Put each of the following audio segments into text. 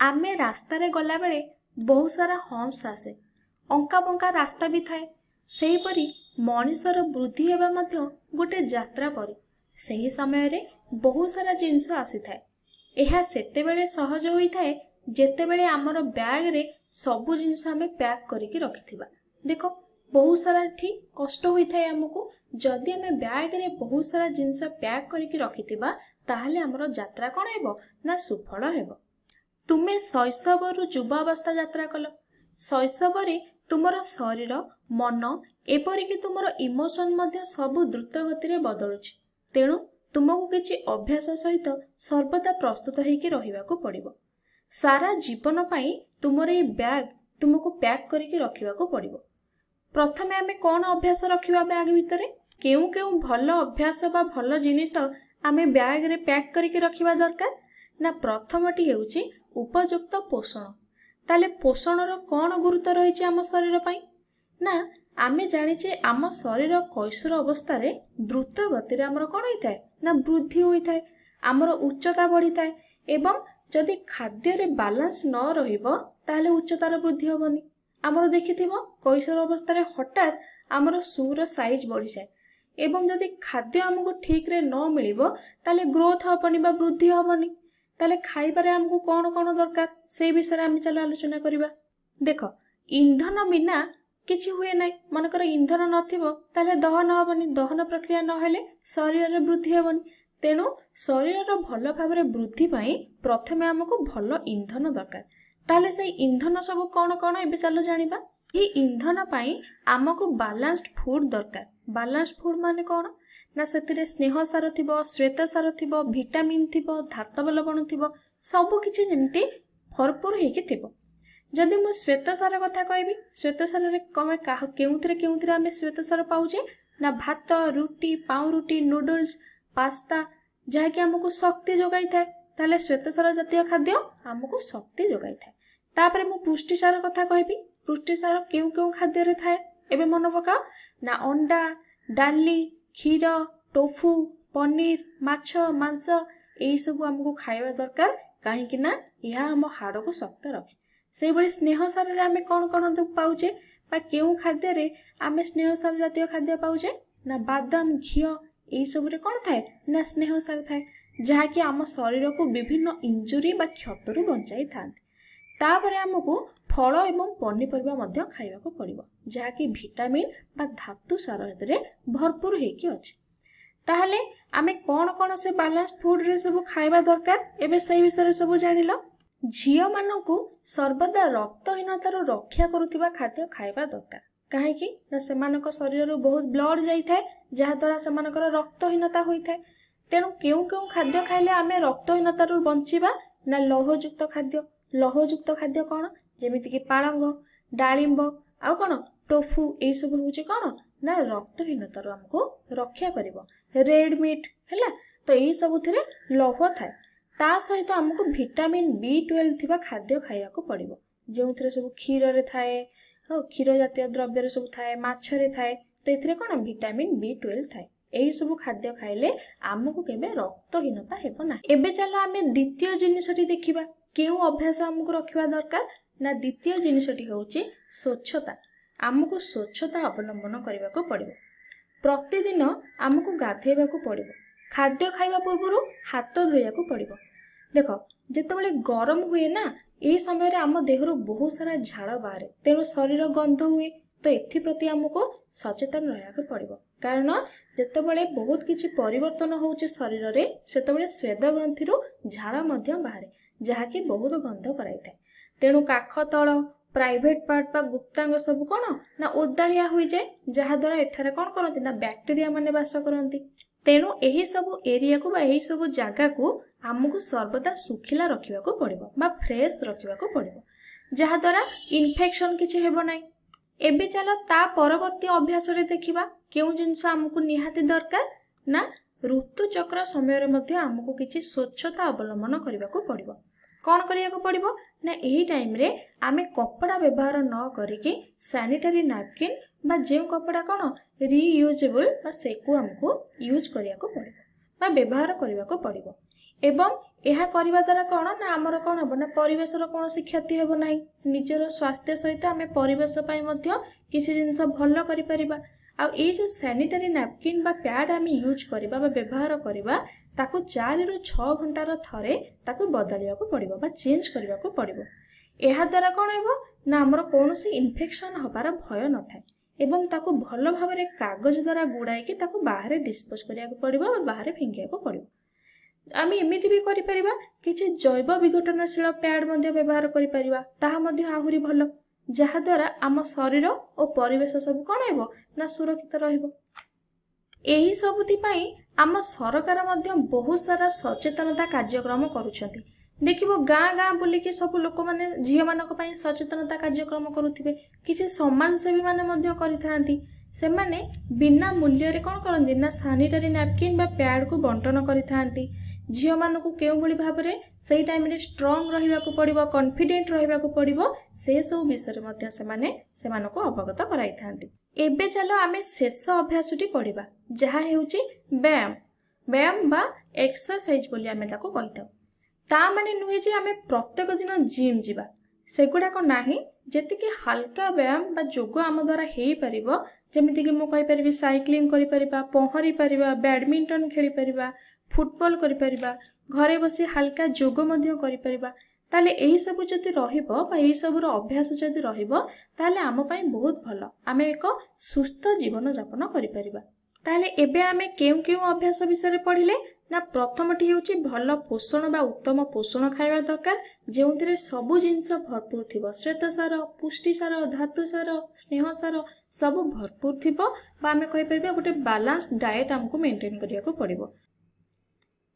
आमे रास्ता रे गला बेले बहुत सारा हम्प्स आसे, अंका बंका रास्ता भी थाए। सेही परी मनिषर वृद्धि हेबा मध्य गोटे यात्रा परी सही समय रे बहुत सारा जिनस आसी थाए। एहा सेतेबेले सहज होई थाए जेतेबेले आमर बैग रे सबु जिनस आमे पैक करिकि रखिथिबा। देखो बहुत सारा ठीक कष्ट होई थाए हमकु। जदि आमे बैग रे बहुत सारा जिनस पैक करिकि रखिथिबा ताहले आमर यात्रा कोन हेबो ना सुफल हेबो। तुमे शैशवरु युवावस्था यात्रा कल। शैशवरे तुमर शरीर मन एपरिक तुमर इमोशन मध्य सबु द्रुत गति रे बदलुछि। तेणु तुमको किछि अभ्यास सहित सर्वदा प्रस्तुत होइकि रहिबाको पड़िबो। सारा जीवन पाई तुमर ए बैग तुमको पैक करिकि रखिबाको पड़िबो। प्रथमे आमे कोन अभ्यास रखिबा बैग भितरे? केउ केउ भल अभ्यास बा भल जिनिस आमे बैग रे पैक करिकि रखिबा दरकार ना। प्रथमटी हेउछि उपयुक्त पोषण। ताले पोषणर कोन गुरुत्व रहिछि आम शरीर पाई ना। आमे जानिचे आम शरीर कैशोर अवस्था रे द्रुत गति रे हमर कोन होई थाए ना वृद्धि होई थाए, हमर उच्चता बढ़ी थाए। एवं जदि खाद्य रे बैलेंस न रहिबो ताले उच्चतार वृद्धि होबनी। हमर देखिथिबो कैशोर अवस्था रे हठात हमर शूर साइज बढ़ी जाए एवं जदि खाद्य हमको ठीक रे न मिलिबो ताले ग्रोथ होबनी बा वृद्धि होबनी। ताले खाइबारे हमको कोन कोन दरकार से विषय आम चल आलोचना करिबा। देखो इंधन बिना किछि हुए नै। मनकर इंधन नथिबो ताले दहन होबनी, दहन प्रक्रिया न हेले शरीर रे वृद्धि होबनी। तेणु शरीर भल भाबरे वृद्धि पाई प्रथमे हमको भल इंधन दरकार। ताले से इंधन सब कोन कोन एबे चलो जानिबा। ए इंधन पाई हमको बैलेंस्ड फूड दरकार। बैलेंस्ड फूड माने कोन ना सेतिरे स्नेह सार थिबो, श्वेत सार थिबो, विटामिन थिबो, धातव लवण थिबो, सबु किछि जेमति भरपूर हेकि थिबो। जदि मु श्वेत सार कथा कहबी, श्वेत सार रे कमे केउंथिरे आमे श्वेत सार पाउजे ना भात, रुटी, पाउरुटी, नूडल्स, पास्ता जहा कि हमको शक्ति जोगाई थाए। ताले श्वेत सार जातीय खाद्य हमको शक्ति जोगाई थाए। तापरे मु पुष्टि सार कथा कहबी, पुष्टि सार केउ केउ खाद्य रे थाए एबे मन पकाओ ना। अंडा, डाली, क्षीर, टोफू, पनीर, माछ, मांस एई सब हमको खाइबा दरकार। काहे कि ना यह हम हाड़ को शक्त रखे। से बळे स्नेह सार रे आमे कोन कोन पाउजे बा केउ खाद्य रे आमे स्नेह सार जातीय खाद्य पाउजे ना। बादाम, घिओ एई सब रे कोन थाए ना स्नेह सार थाए, जहा कि आम शरीर को विभिन्न इंजुरी बा क्षतरु बंचाई थांते। तापरे हमको फल एवं पनीपरिबा मध्य खाइबा को पड़िबो, जहा कि विटामिन बा धातु सार हेतरे भरपूर हेकि अछि। ताहले आमे कोन कोन से बैलेंस फूड रे सब खाइबा दरकार एबे सही विषय सब जानिलो। झियो मानकु सर्वदा रक्तहीनतार रक्षा करुथिबा खाद्य खाइबा दरकार। काहे कि ना सेमानक शरीर रो बहुत ब्लड जाई थाए, जहा द्वारा सेमानकर रक्तहीनता होई थाए। तेणु केउ केउ खाद्य खाइले आमे रक्तहीनतार बंचिबा ना। लौहयुक्त खाद्य, लौहयुक्त खाद्य कोन जेमिति कि पालंग, डालिंब आ कोन टोफू एई सब होउची कोन ना रक्तहीनतार हमको रक्षा करिवो। रेड मीट हैला तो एई सब थिरे लौह थाए। ता सहित हमको विटामिन B12 थिबा खाद्य खाइया को पड़िबो, जेउ थिरे सब क्षीर रे थाए, क्षीर जातीय द्रव्य रे सब थाए, माछ रे थाए। तो एथिरे कोन विटामिन B12 थाए। एई सब खाद्य खाइले हमको केबे रक्तहीनता हेबो ना। एबे चलो आमे द्वितीय जिनिसटी देखिबा केउ अभ्यास हमको रखिबा दरकार ना। द्वितीय जिनिसटी होउची स्वच्छता। हमको स्वच्छता अवलंबन करबा को पड़िबो। प्रतिदिन हमको गाधेबा को पड़िबो। खाद्य खाइबा पूर्वरु हाथ धोइया को पड़िबो। देखो जेतेबेले गरम हुए ना एई समय रे हम देहरु बहुत सारा झाळ बाहरे, तेणु शरीर गंध हुए। तो एथि प्रति हमको सचेतन रहया को पड़िबो। कारण जेतेबेले बहुत किछि परिवर्तन होउचे शरीर रे सेतेबेले स्वेद ग्रंथि रु झाळ मध्य बाहरे, जहा कि बहुत गंध कराई थाए। तेणु काख तळ प्राइवेट पार्ट बा गुप्तांग सब कोन ना ओदालिया होई जाए, जहा द्वारा एठारे कोन करंती ना बैक्टीरिया माने वास करंती। तेणु एही सब एरिया को बा एही सब जागा को हमको सर्वदा सुखिला रखिबा को पड़िबो बा फ्रेश रखिबा को पड़िबो, जहा द्वारा इन्फेक्शन किछि हेबो नै। एबे चलो ता परवर्ती अभ्यास रे देखिबा केउ जिंस हमको निहाती दरकार ना। ऋतु चक्र समय रे मध्ये हमको किछि स्वच्छता अवलंबन करबा को पड़िबो। कोन करिया को पड़िबो ना एही टाइम रे आमे कपड़ा व्यवहार न करिके सैनिटरी नैपकिन बा जे कपड़ा कोन रीयूजेबल बा सेको हमको यूज करिया को पड़िबो बा व्यवहार करिया को पड़िबो। एवं यह करने द्वारा कौन ना आमर कौन हम ना परिवेशर कौन क्षति हेब ना निजर स्वास्थ्य सहित आम परिवेश किसी जिनस भल कर जो सैनिटरी नैपकिन बा पैड आम यूज करवा व्यवहार करवा ताकू 4 ରୁ 6 घंटार थरे ताकू बदलिया पड़ो बा चेंज करने को पड़ो। यह द्वारा कौन हो ना आमर कौन इन्फेक्शन हबार भय न था एवं ताकू भल भाव में कागज द्वारा गुड़ाई ताकू बाहर डिस्पोज करिया पड़ो बाहर फिंगिया पड़ो। आम एमती भी करिपरिबा किछि जैव विघटनशील पैड मध्य व्यवहार करिपरिबा ताहा मध्य आहुरी भल जहा द्वारा आम शरीर और परिवेश सब कौन हेबो ना सुरक्षित रहिबो। एही सबुति पई आम सरकार मध्य बहुत सारा सचेतनता कार्यक्रम करुछंती। देखिबो गाँ गाँ बुलिकी सब लोक माने झिय मानक पई सचेतनता कार्यक्रम करुथिबे किछि समाजसेवी माने मध्य करिथांती से माने बिना मूल्य रे कौन करंती ना सैनिटरी नैपकिन बा पैड को बंटन करिथांती। झिय मानकु केउ भली भाबरे सेही टाइम रे स्ट्रांग रहिबाकू पड़िबो कॉन्फिडेंट रहिबाकू पड़िबो से सब विषय मध्य से मानको अवगत कराइथांती। एबे चलो आमे शेष अभ्यासटी पढ़िबा जहा हेउची व्यायाम व्यायाम बा एक्सरसाइज बोली आमे ताको कहिताउ। ता माने नुहे जे आमे प्रत्येक दिन जिम जिबा सेगुडा को नाही जेतिके हल्का व्यायाम बा जोग आम द्वारा हेई परिबो जेमिति कि मु कहि परिबी साइक्लिंग करि परिबा पहरी परिबा बैडमिंटन खेली परिबा फुटबॉल करि परिबा घरे बसी हल्का जोग मध्य करि परिबा ताले एही सब जति रहिबो बा एही सब रो अभ्यास जति रहिबो ताले आम पई बहुत भलो आमे एक सुस्थ जीवन यापन करि परिबा। ताले एबे आमे केउ केउ अभ्यास विषय पढ़िले ना प्रथमटी हेउची भलो पोषण बा उत्तम पोषण खाइबा दरकार जेउथिरे सबु जिंस भरपूर थिबो श्वेतसार पुष्टिसार धातुसार स्नेहसार सब भरपूर थिबो बा आमे कहि परिबा गोटे बैलेंस डाइट हमकु मेंटेन करिया को पड़िबो।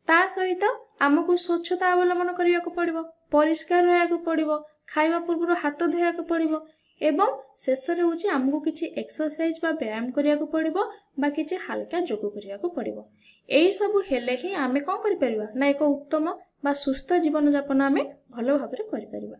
ता सहित आमको स्वच्छता अवलंबन करिया को पड़िबो परिष्कार रहया को पड़िबो खाइबा पूर्व हाथ धोया को पड़िबो एवं शेष रे होची हमको किछि एक्सरसाइज बा व्यायाम करिया को पड़िबो बा किछि हल्का जोग करिया को पड़िबो। एही सब हेले ही आमे कोन करि परिबा ना एक उत्तम बा सुस्थ जीवन यापन आमे भलो भाबरे करि परिबा।